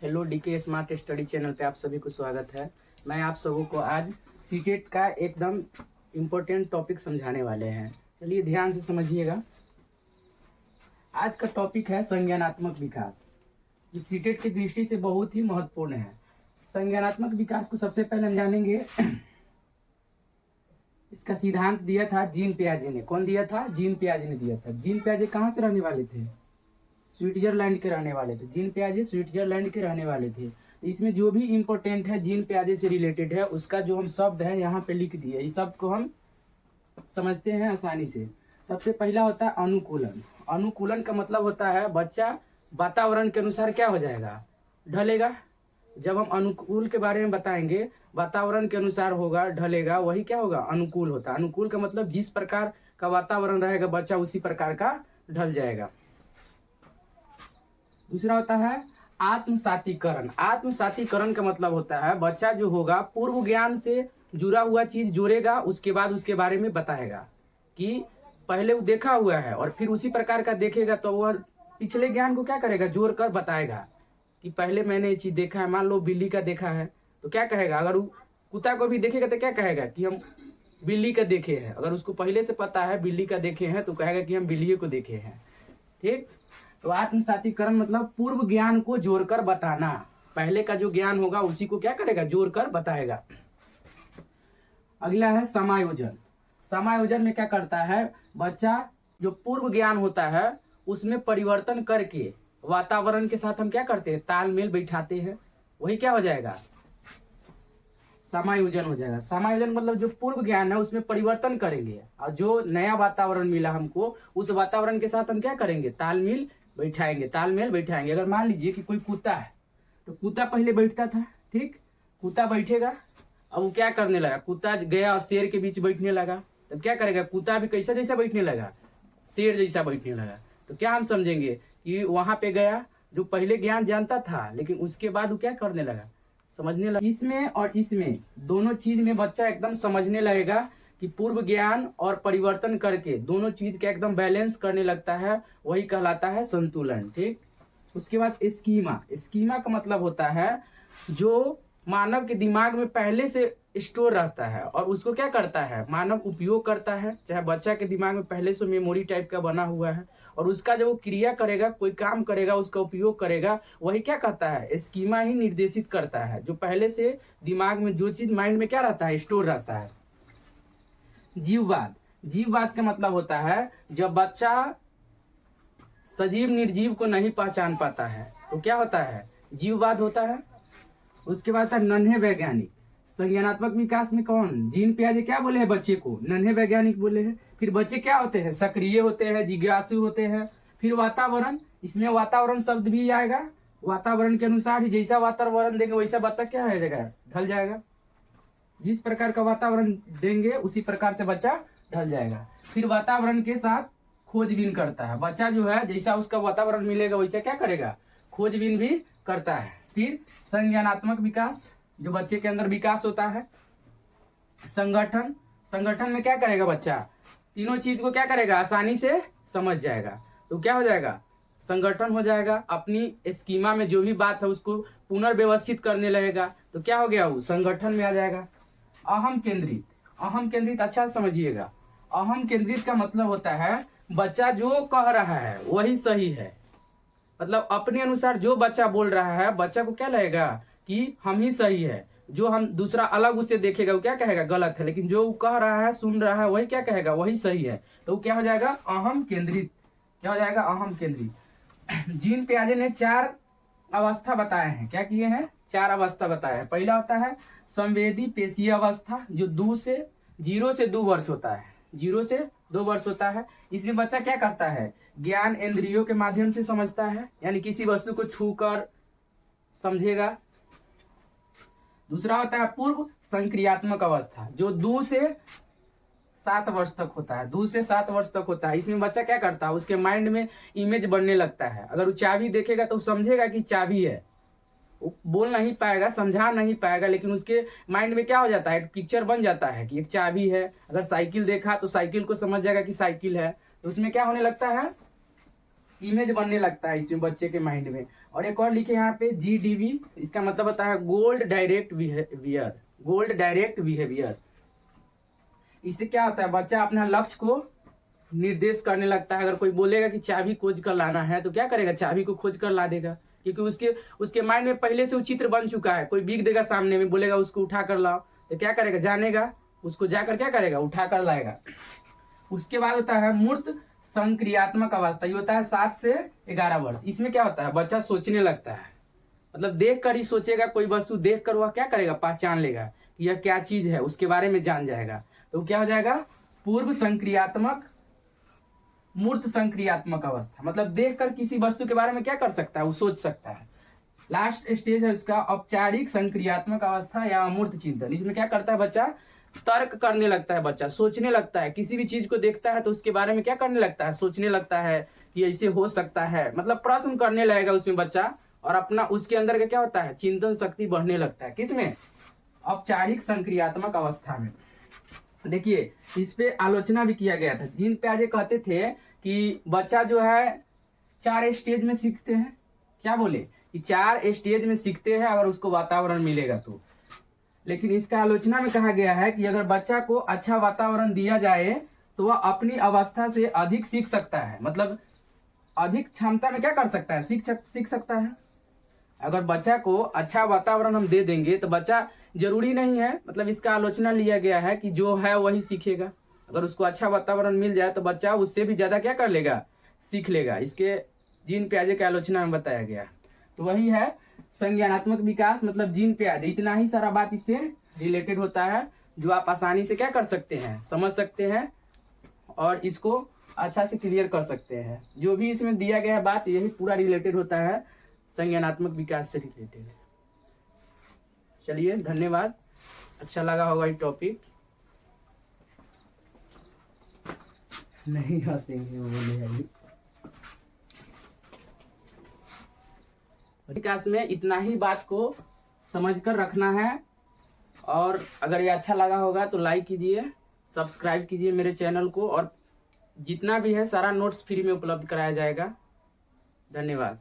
Hello DK smart study channel पे आप सभी को स्वागत है। मैं आप सबों को आज सीटेट का एकदम इम्पोर्टेंट टॉपिक समझाने वाले हैं। चलिए ध्यान से समझिएगा। आज का टॉपिक है संज्ञानात्मक विकास, जो सीटेट की दृष्टि से बहुत ही महत्वपूर्ण है। संज्ञानात्मक विकास को सबसे पहले हम जानेंगे। इसका सिद्धांत दिया था जीन पियाजे ने। कौन दिया था? जीन पियाजे ने दिया था। जीन पियाजे कहाँ से रहने वाले थे? स्विट्जरलैंड के रहने वाले थे। जीन पियाजे स्विट्जरलैंड के रहने वाले थे। इसमें जो भी इम्पोर्टेंट है जीन पियाजे से रिलेटेड है, उसका जो हम शब्द है यहाँ पे लिख दिए। इस शब्द को हम समझते हैं आसानी से। सबसे पहला होता है अनुकूलन। अनुकूलन का मतलब होता है बच्चा वातावरण के अनुसार क्या हो जाएगा? ढलेगा। जब हम अनुकूल के बारे में बताएंगे, वातावरण के अनुसार होगा, ढलेगा, वही क्या होगा? अनुकूल होता है। अनुकूल का मतलब जिस प्रकार का वातावरण रहेगा बच्चा उसी प्रकार का ढल जाएगा। दूसरा होता है आत्मसातीकरण। आत्मसातीकरण का मतलब होता है बच्चा जो होगा पूर्व ज्ञान से जुड़ा हुआ चीज जोड़ेगा, उसके बाद उसके बारे में बताएगा कि पहले वो देखा हुआ है और फिर उसी प्रकार का देखेगा, तो वह पिछले ज्ञान को क्या करेगा? जोड़ कर बताएगा कि पहले मैंने ये चीज देखा है। मान लो बिल्ली का देखा है तो क्या कहेगा? अगर वो कुत्ता को भी देखेगा तो क्या कहेगा कि हम बिल्ली का देखे हैं। अगर उसको पहले से पता है बिल्ली का देखे हैं तो कहेगा कि हम बिल्ली को देखे हैं। ठीक। तो आत्मसातीकरण मतलब पूर्व ज्ञान को जोड़कर बताना। पहले का जो ज्ञान होगा उसी को क्या करेगा? जोड़कर बताएगा। अगला है समायोजन। समायोजन में क्या करता है बच्चा? जो पूर्व ज्ञान होता है उसमें परिवर्तन करके वातावरण के साथ हम क्या करते हैं? तालमेल बैठाते हैं। वही क्या हो जाएगा? समायोजन हो जाएगा। समायोजन मतलब जो पूर्व ज्ञान है उसमें परिवर्तन करेंगे और जो नया वातावरण मिला हमको उस वातावरण के साथ हम क्या करेंगे? तालमेल बैठाएंगे। तालमेल बैठाएंगे। अगर मान लीजिए कि कोई कुत्ता है तो कुत्ता पहले बैठता था। ठीक। कुत्ता बैठेगा, अब वो क्या करने लगा? कुत्ता गया और शेर के बीच बैठने लगा, तब क्या करेगा? कुत्ता भी कैसा जैसा बैठने लगा? शेर जैसा बैठने लगा। तो क्या हम समझेंगे कि वहां पे गया जो पहले ज्ञान जानता था लेकिन उसके बाद वो क्या करने लगा? समझने लगा। इसमें और इसमें दोनों चीज में बच्चा एकदम समझने लगेगा कि पूर्व ज्ञान और परिवर्तन करके दोनों चीज का एकदम बैलेंस करने लगता है, वही कहलाता है संतुलन। ठीक। उसके बाद स्कीमा। स्कीमा का मतलब होता है जो मानव के दिमाग में पहले से स्टोर रहता है और उसको क्या करता है? मानव उपयोग करता है। चाहे बच्चा के दिमाग में पहले से मेमोरी टाइप का बना हुआ है और उसका जब वो क्रिया करेगा, कोई काम करेगा, उसका उपयोग करेगा, वही क्या कहता है? स्कीमा ही निर्देशित करता है। जो पहले से दिमाग में जो चीज माइंड में क्या रहता है? स्टोर रहता है। जीववाद। जीववाद का मतलब होता है जब बच्चा सजीव निर्जीव को नहीं पहचान पाता है तो क्या होता है? जीववाद होता है। उसके बाद था नन्हे वैज्ञानिक। संज्ञानात्मक विकास में कौन? जीन पियाजे क्या बोले हैं बच्चे को? नन्हे वैज्ञानिक बोले हैं। फिर बच्चे क्या होते हैं? सक्रिय होते हैं, जिज्ञासु होते हैं। फिर वातावरण, इसमें वातावरण शब्द भी आएगा। वातावरण के अनुसार ही जैसा वातावरण देंगे वैसा बच्चा क्या हो जाएगा? ढल जाएगा। जिस प्रकार का वातावरण देंगे उसी प्रकार से बच्चा ढल जाएगा। फिर वातावरण के साथ खोजबीन करता है बच्चा। जो है जैसा उसका वातावरण मिलेगा वैसा क्या करेगा? खोजबीन भी करता है। फिर संज्ञानात्मक विकास, जो बच्चे के अंदर विकास होता है। संगठन। संगठन में क्या करेगा बच्चा? तीनों चीज को क्या करेगा? आसानी से समझ जाएगा। तो क्या हो जाएगा? संगठन हो जाएगा। अपनी स्कीमा में जो भी बात है उसको पुनर्व्यवस्थित करने लगेगा तो क्या हो गया? वो संगठन में आ जाएगा। अहम केंद्रित। अहम केंद्रित अच्छा समझिएगा। अहम केंद्रित का मतलब होता है बच्चा जो कह रहा है वही सही है। मतलब अपने अनुसार जो बच्चा बोल रहा है बच्चा को क्या लगेगा कि हम ही सही है। जो हम दूसरा अलग उसे देखेगा वो क्या कहेगा? गलत है। लेकिन जो वो कह रहा है, सुन रहा है, वही क्या कहेगा? वही सही है। तो वो क्या हो जाएगा? अहम केंद्रित। क्या हो जाएगा? अहम केंद्रित। जीन पियाजे ने 4 अवस्था बताए हैं। क्या किए हैं? 4 अवस्था बताए हैं। पहला होता है संवेदी पेशीय अवस्था, जो 0 से 2 वर्ष होता है। 0 से 2 वर्ष होता है। इसमें बच्चा क्या करता है? ज्ञान इंद्रियों के माध्यम से समझता है, यानी किसी वस्तु को छूकर समझेगा। दूसरा होता है पूर्व संक्रियात्मक अवस्था, जो 2 से 7 वर्ष तक होता है। 2 से 7 वर्ष तक होता है। इसमें बच्चा क्या करता है? उसके माइंड में इमेज बनने लगता है। अगर वो चाबी देखेगा तो समझेगा कि चाबी है। वो बोल नहीं पाएगा, समझा नहीं पाएगा, लेकिन उसके माइंड में क्या हो जाता है? एक पिक्चर बन जाता है कि एक चाबी है। अगर साइकिल देखा तो साइकिल को समझ जाएगा कि साइकिल है। तो उसमें क्या होने लगता है? इमेज बनने लगता है इसमें बच्चे के माइंड में। और एक और लिखे यहाँ पे GDV, इसका मतलब होता है gold direct behaviour, gold direct behaviour. इससे क्या होता है, बच्चा अपना लक्ष्य को निर्देश करने लगता है। अगर कोई बोलेगा कि चाबी खोज कर लाना है तो क्या करेगा, चाबी को खोज कर ला देगा, क्योंकि उसके माइंड में पहले से वो चित्र बन चुका है। कोई बिक देगा सामने में, बोलेगा उसको उठा कर लाओ, तो क्या करेगा, जानेगा, उसको जाकर क्या करेगा, उठा कर लाएगा। उसके बाद होता है मूर्त संक्रियात्मक अवस्था, ये होता है 7 से 11 वर्ष। इसमें क्या होता है, बच्चा सोचने लगता है, मतलब देख कर ही सोचेगा, कोई वस्तु देख कर वह क्या करेगा, पहचान लेगा कि यह क्या चीज है, उसके बारे में जान जाएगा। तो क्या हो जाएगा, पूर्व संक्रियात्मक मूर्त संक्रियात्मक अवस्था, मतलब देखकर किसी वस्तु के बारे में क्या कर सकता है, वो सोच सकता है। लास्ट स्टेज है इसका औपचारिक संक्रियात्मक अवस्था या अमूर्त चिंतन। इसमें क्या करता है बच्चा, तर्क करने लगता है, बच्चा सोचने लगता है, किसी भी चीज को देखता है तो उसके बारे में क्या करने लगता है, सोचने लगता है कि ऐसे हो सकता है, मतलब प्रश्न करने लगेगा उसमें बच्चा, और अपना उसके अंदर का क्या होता है, चिंतन शक्ति बढ़ने लगता है। किसमें, औपचारिक संक्रियात्मक अवस्था में। देखिए इस पे आलोचना भी किया गया था। जीन पियाजे कहते थे कि बच्चा जो है 4 स्टेज में सीखते हैं, क्या बोले कि 4 स्टेज में सीखते हैं अगर उसको वातावरण मिलेगा तो। लेकिन इसका आलोचना में कहा गया है कि अगर बच्चा को अच्छा वातावरण दिया जाए तो वह अपनी अवस्था से अधिक सीख सकता है, मतलब अधिक क्षमता में क्या कर सकता है, सीख सकता है। अगर बच्चा को अच्छा वातावरण हम दे देंगे तो बच्चा, जरूरी नहीं है, मतलब इसका आलोचना लिया गया है कि जो है वही सीखेगा। अगर उसको अच्छा वातावरण मिल जाए तो बच्चा उससे भी ज्यादा क्या कर लेगा, सीख लेगा। इसके जीन पियाजे के आलोचना में बताया गया। तो वही है संज्ञानात्मक विकास, मतलब जीन पियाजे। इतना ही सारा बात इससे रिलेटेड होता है जो आप आसानी से क्या कर सकते हैं, समझ सकते हैं और इसको अच्छा से क्लियर कर सकते हैं। जो भी इसमें दिया गया है बात, यही पूरा रिलेटेड होता है संज्ञानात्मक विकास से रिलेटेड। चलिए धन्यवाद, अच्छा लगा होगा ये टॉपिक। नहीं हंसेंगे बोले विकास में इतना ही बात को समझकर रखना है। और अगर ये अच्छा लगा होगा तो लाइक कीजिए, सब्सक्राइब कीजिए मेरे चैनल को, और जितना भी है सारा नोट्स फ्री में उपलब्ध कराया जाएगा। धन्यवाद।